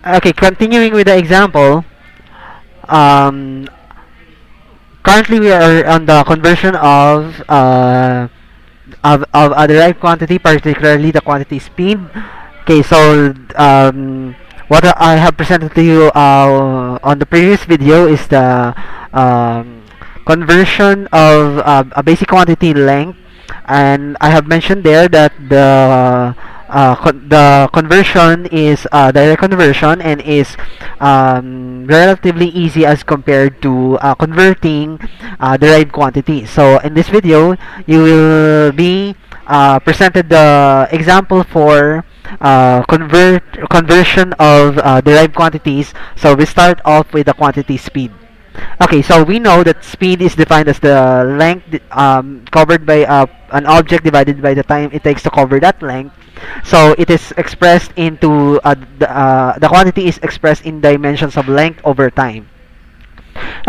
Okay, continuing with the example. Um, Currently, we are on the conversion of a derived quantity, particularly the quantity speed. Okay, so what I have presented to you on the previous video is the conversion of a basic quantity length, and I have mentioned there that the conversion is direct conversion and is relatively easy as compared to converting derived quantity. So in this video, you will be presented the example for conversion of derived quantities. So we start off with the quantity speed. Okay, so we know that speed is defined as the length covered by an object divided by the time it takes to cover that length. So it is expressed into the quantity is expressed in dimensions of length over time.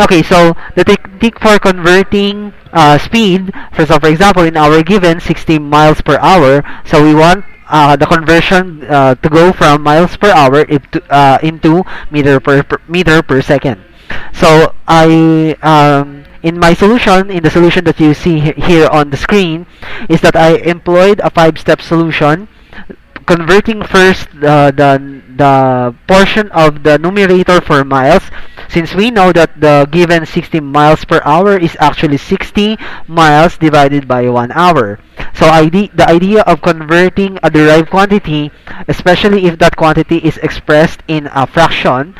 Okay, so the technique for converting speed, for example, in our given 60 miles per hour, so we want the conversion to go from miles per hour into meter per second. So in my solution, in the solution that you see here on the screen, is that I employed a five-step solution, converting first the portion of the numerator for miles, since we know that the given 60 miles per hour is actually 60 miles divided by 1 hour. So the idea of converting a derived quantity, especially if that quantity is expressed in a fraction,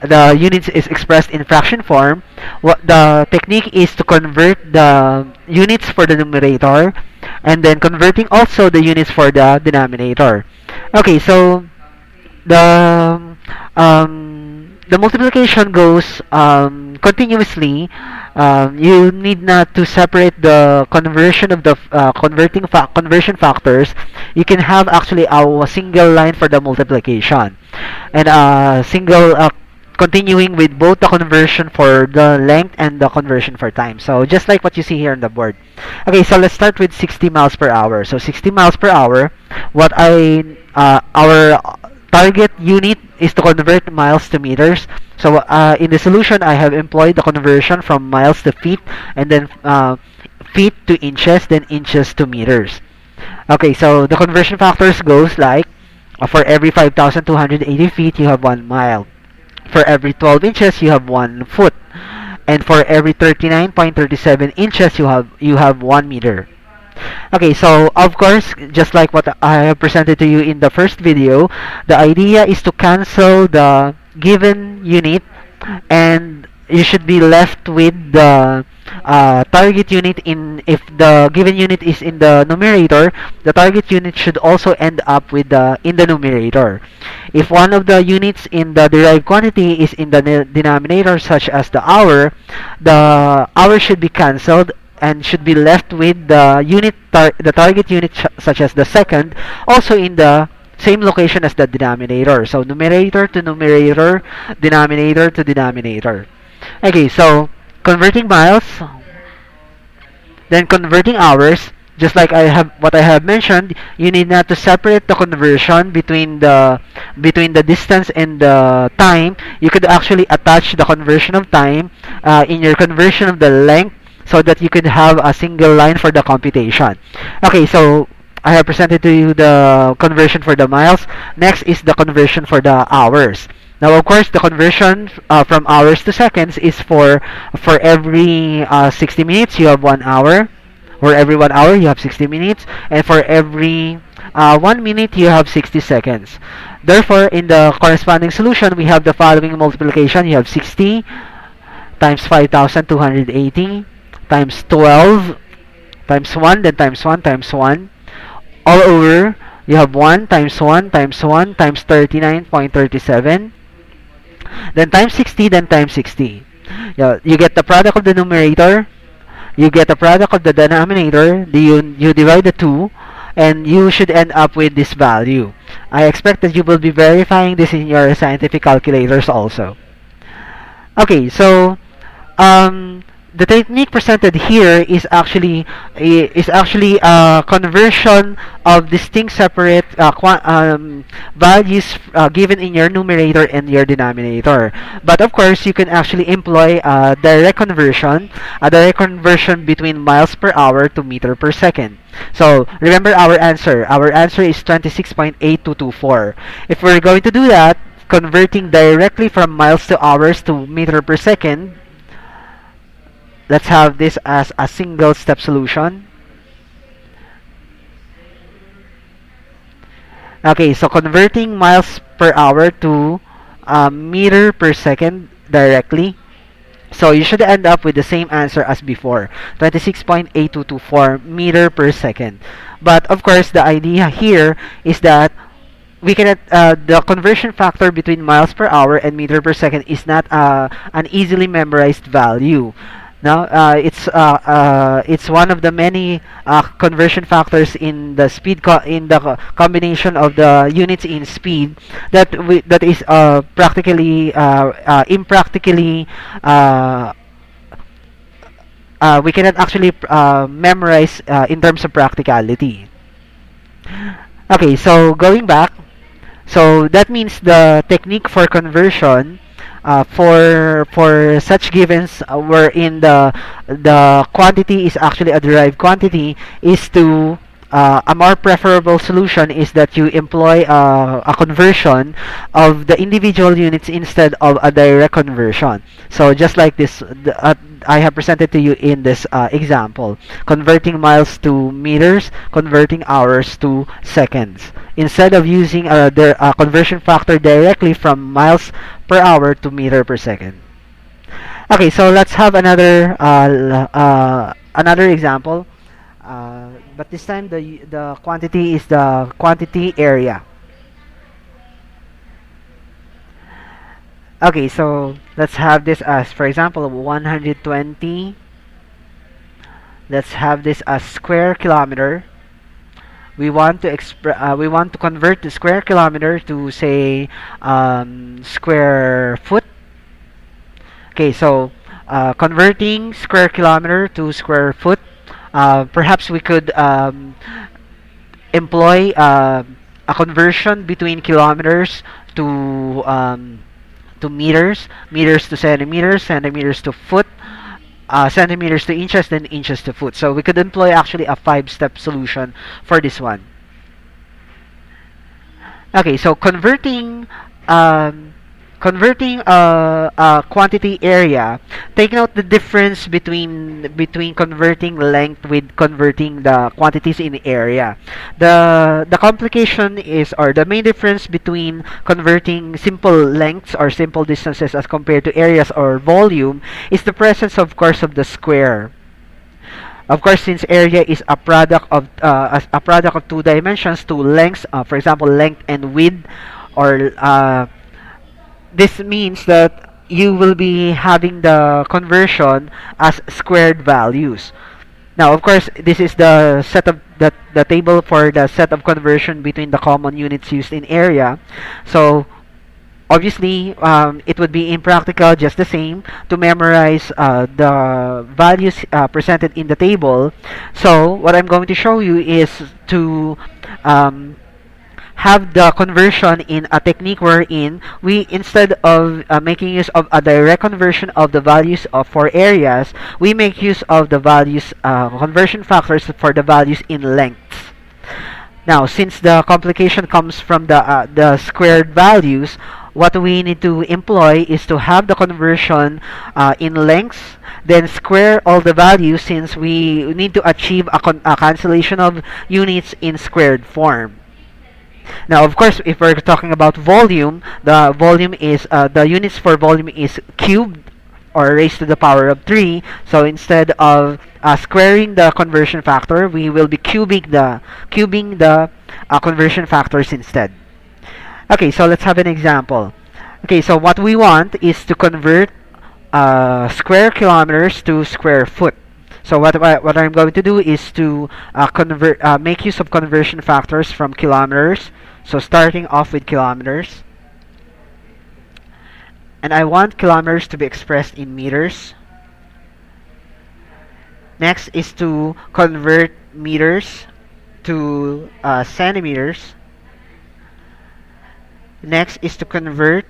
the units is expressed in fraction form, what the technique is to convert the units for the numerator and then converting also the units for the denominator. Okay, so the multiplication goes continuously. You need not to separate the conversion of the conversion factors. You can have actually a single line for the multiplication and a single continuing with both the conversion for the length and the conversion for time. So just like what you see here on the board. Okay, so let's start with 60 miles per hour. So 60 miles per hour, what our target unit is to convert miles to meters. So in the solution, I have employed the conversion from miles to feet, and then feet to inches, then inches to meters. Okay, so the conversion factors goes like for every 5,280 feet, you have 1 mile. For every 12 inches, you have 1 foot. And for every 39.37 inches, you have 1 meter. Okay, so of course, just like what I have presented to you in the first video, the idea is to cancel the given unit, and you should be left with the target unit. In if the given unit is in the numerator, the target unit should also end up with the in the numerator. If one of the units in the derived quantity is in the denominator, such as the hour should be cancelled and should be left with the target unit such as the second, also in the same location as the denominator. So numerator to numerator, denominator to denominator. Okay, so converting miles, then converting hours. Just like I have mentioned, you need not to separate the conversion between the distance and the time. You could actually attach the conversion of time in your conversion of the length, so that you could have a single line for the computation. Okay, so I have presented to you the conversion for the miles. Next is the conversion for the hours. Now, of course, the conversion from hours to seconds is for every 60 minutes you have 1 hour. For every 1 hour you have 60 minutes, and for every 1 minute you have 60 seconds. Therefore, in the corresponding solution, we have the following multiplication. You have 60 times 5,280 times 12 times 1, then times 1 times 1, all over. You have 1 times 1 times 1 times 39.37, then times 60, then times 60. Yeah, you get the product of the numerator, you get the product of the denominator, you divide the two, and you should end up with this value. I expect that you will be verifying this in your scientific calculators also. Okay, so um, the technique presented here is actually a conversion of distinct separate values given in your numerator and your denominator. But of course, you can actually employ a direct conversion between miles per hour to meter per second. So remember our answer. Our answer is 26.8224. If we're going to do that, converting directly from miles to hours to meter per second, let's have this as a single step solution. Okay, so converting miles per hour to meter per second directly. So you should end up with the same answer as before, 26.8224 meter per second. But of course, the idea here is that we cannot the conversion factor between miles per hour and meter per second is not an easily memorized value. Now it's one of the many conversion factors in the in the combination of the units in speed that is practically impractically we cannot actually memorize in terms of practicality. Okay, so going back, so that means the technique for conversion for such givens wherein the quantity is actually a derived quantity is to a more preferable solution is that you employ a conversion of the individual units instead of a direct conversion. So just like this, I have presented to you in this example, converting miles to meters, converting hours to seconds. Instead of using a conversion factor directly from miles per hour to meter per second. Okay, so let's have another example. But this time the quantity is the quantity area. Okay, so let's have this as, for example, 120. Let's have this as square kilometer. We want to convert the square kilometer to say square foot. Okay, so converting square kilometer to square foot. Perhaps we could employ a conversion between kilometers to meters, meters to centimeters, centimeters to foot, centimeters to inches, then inches to foot. So we could employ actually a 5-step solution for this one. Okay, so converting a quantity area, take note the difference between converting length with converting the quantities in area. The complication is, or the main difference between converting simple lengths or simple distances as compared to areas or volume is the presence, of course, of the square. Of course, since area is a product of two dimensions, two lengths, for example, length and width, or this means that you will be having the conversion as squared values. Now, of course, this is the set of the table for the set of conversion between the common units used in area. So obviously, it would be impractical just the same to memorize the values presented in the table. So what I'm going to show you is to have the conversion in a technique wherein we, instead of making use of a direct conversion of the values of for areas, we make use of the values conversion factors for the values in lengths. Now, since the complication comes from the squared values, what we need to employ is to have the conversion in lengths, then square all the values since we need to achieve a cancellation of units in squared form. Now, of course, if we're talking about volume, the volume is the units for volume is cubed or raised to the power of 3. So instead of squaring the conversion factor, we will be cubing the conversion factors instead. Okay, so let's have an example. Okay, so what we want is to convert square kilometers to square foot. So what I'm going to do is to make use of conversion factors from kilometers. So starting off with kilometers, and I want kilometers to be expressed in meters. Next is to convert meters to centimeters. Next is to convert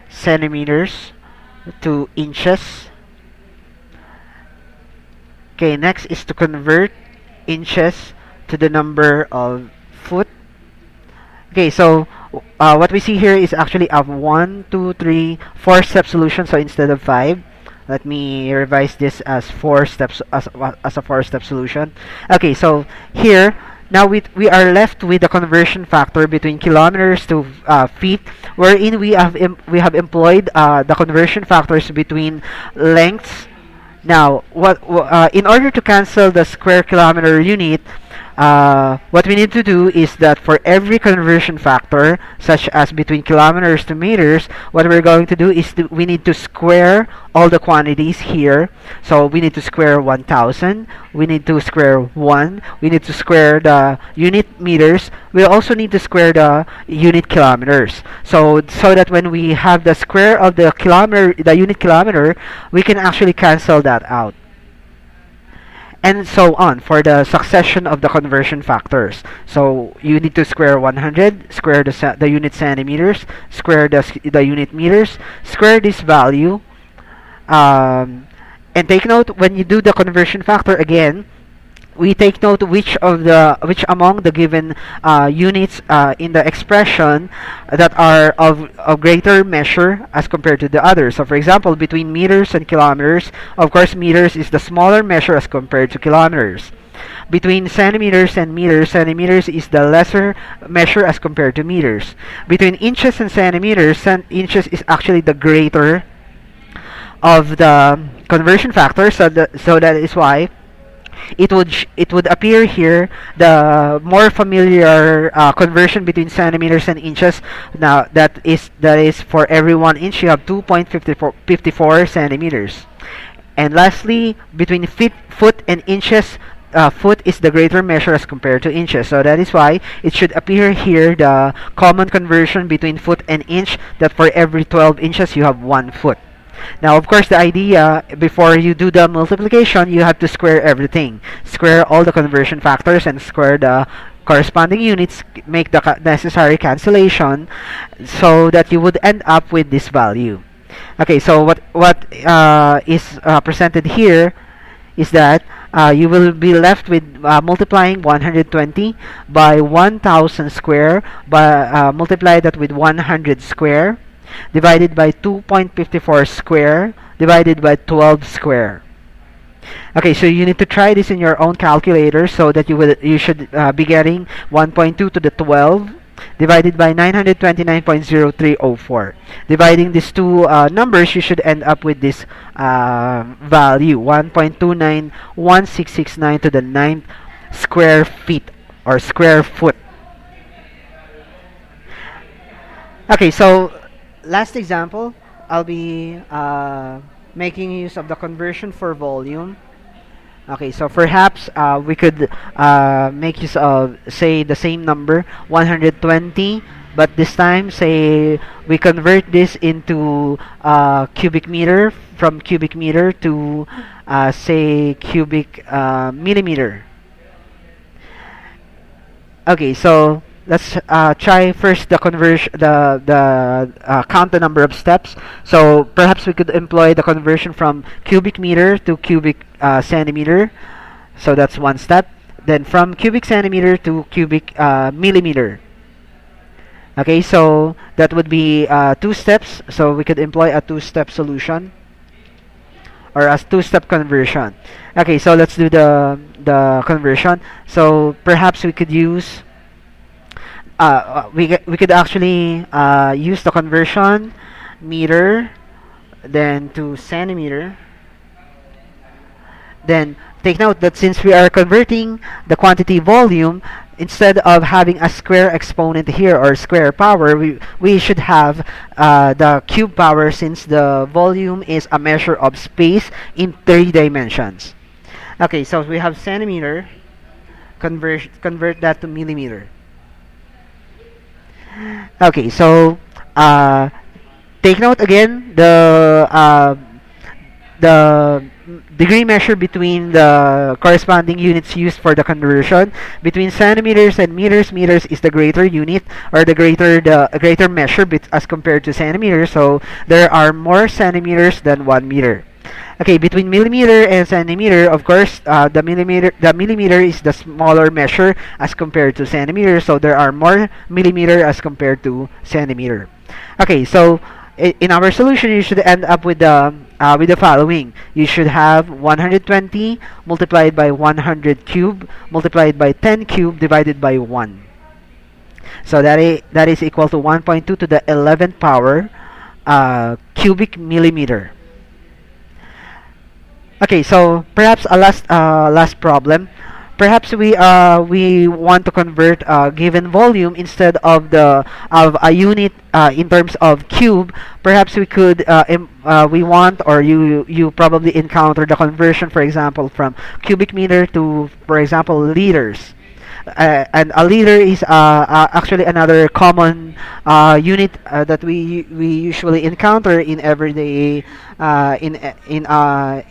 centimeters to inches. Okay, next is to convert inches to the number of foot. Okay, so what we see here is actually a 4 step solution. So instead of 5, let me revise this as 4 steps as a 4 step solution. Okay, so here now we are left with the conversion factor between kilometers to feet, wherein we have employed the conversion factors between lengths. Now, in order to cancel the square kilometer unit, what we need to do is that for every conversion factor, such as between kilometers to meters, what we're going to do is we need to square all the quantities here. So we need to square 1000, we need to square 1, we need to square the unit meters, we also need to square the unit kilometers. So that when we have the square of the unit kilometer, we can actually cancel that out, and so on for the succession of the conversion factors. So you need to square 100, square the unit centimeters, square the unit meters, square this value, um, and take note when you do the conversion factor again. We take note which among the given units in the expression that are of greater measure as compared to the others. So for example, between meters and kilometers, of course meters is the smaller measure as compared to kilometers. Between centimeters and meters, centimeters is the lesser measure as compared to meters. Between inches and centimeters, inches is actually the greater of the conversion factor. So that is why it would appear here the more familiar conversion between centimeters and inches. Now that is for every 1 inch you have 2.54 centimeters. And lastly, between foot and inches, foot is the greater measure as compared to inches. So that is why it should appear here the common conversion between foot and inch, that for every 12 inches you have 1 foot. Now, of course, the idea before you do the multiplication, you have to square everything. Square all the conversion factors and square the corresponding units, make the necessary cancellation, so that you would end up with this value. Okay, so what is presented here is that you will be left with multiplying 120 by 1000 square, by multiply that with 100 square, divided by 2.54 square, divided by 12 square. Okay, so you need to try this in your own calculator, so that you should be getting 1.2 to the 12 divided by 929.0304. Dividing these two numbers, you should end up with this value, 1.291669 to the 9th square feet or square foot. Okay, so last example, I'll be making use of the conversion for volume. Okay, so perhaps we could make use of, say, the same number, 120, but this time, say, we convert this into cubic meter, from cubic meter to, say, cubic millimeter. Okay, so let's try first the conversion, the count the number of steps. So perhaps we could employ the conversion from cubic meter to cubic centimeter. So that's 1 step. Then from cubic centimeter to cubic millimeter. Okay, so that would be 2 steps. So we could employ a 2-step solution, or a 2-step conversion. Okay, so let's do the conversion. So perhaps we could use we could actually use the conversion meter, then to centimeter. Then take note that since we are converting the quantity volume, instead of having a square exponent here or square power, we should have the cube power, since the volume is a measure of space in 3 dimensions. Okay, so we have centimeter, convert that to millimeter. Okay, so take note again, the degree measure between the corresponding units used for the conversion. Between centimeters and meters, meters is the greater unit, or the greater measure as compared to centimeters. So there are more centimeters than 1 meter. Okay, between millimeter and centimeter, of course, the millimeter is the smaller measure as compared to centimeter. So there are more millimeter as compared to centimeter. Okay, so in our solution, you should end up with the following. You should have 120 multiplied by 100 cube multiplied by 10 cube divided by 1. So that is equal to 1.2 to the 11th power cubic millimeter. Okay, so perhaps a last problem. Perhaps we want to convert a given volume instead of a unit in terms of cube. Perhaps we want, or you probably encounter the conversion, for example, from cubic meter to, for example, liters. And a liter is actually another common unit that we usually encounter in everyday in our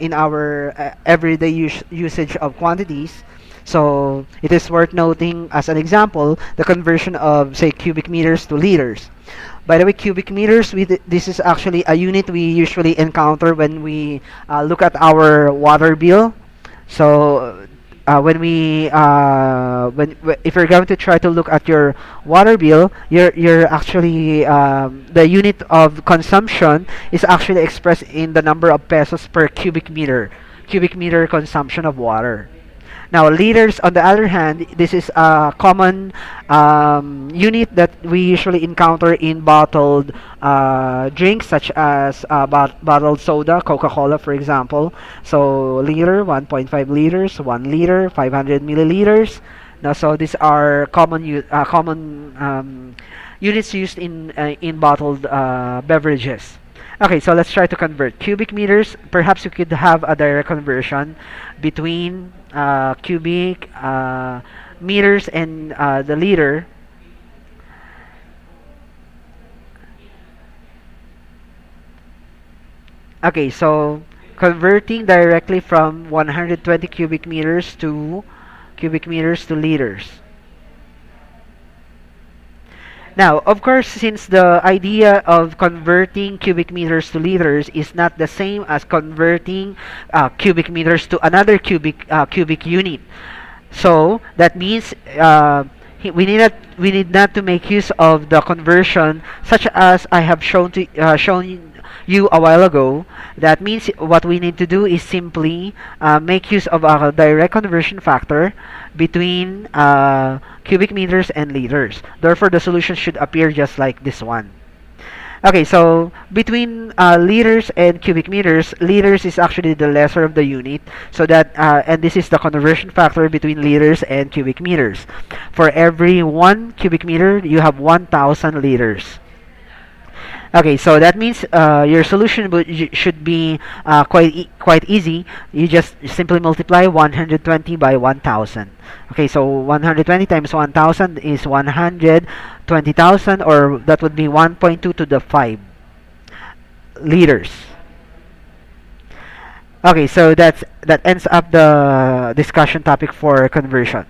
everyday usage of quantities. So it is worth noting as an example the conversion of, say, cubic meters to liters. By the way, cubic meters, this is actually a unit we usually encounter when we look at our water bill. So if you're going to try to look at your water bill, you're actually the unit of consumption is actually expressed in the number of pesos per cubic meter consumption of water. Now, liters, on the other hand, this is a common unit that we usually encounter in bottled drinks, such as bottled soda, Coca-Cola, for example. So, liter, 1.5 liters, 1 liter, 500 milliliters. Now, so these are common units used in bottled beverages. Okay, so let's try to convert cubic meters. Perhaps you could have a direct conversion between cubic meters and the liter. Okay, so converting directly from 120 cubic meters to liters. Now, of course, since the idea of converting cubic meters to liters is not the same as converting cubic meters to another cubic unit, so that means we need not to make use of the conversion such as I have shown you a while ago. That means what we need to do is simply make use of a direct conversion factor between cubic meters and liters. Therefore, the solution should appear just like this one. Okay, so between liters and cubic meters, liters is actually the lesser of the unit. So that and this is the conversion factor between liters and cubic meters. For every 1 cubic meter, you have 1,000 liters. Okay, so that means your solution should be quite easy. You just simply multiply 120 by 1,000. Okay, so 120 times 1,000 is 120,000, or that would be 1.2 to the 5 liters. Okay, so that ends up the discussion topic for conversion.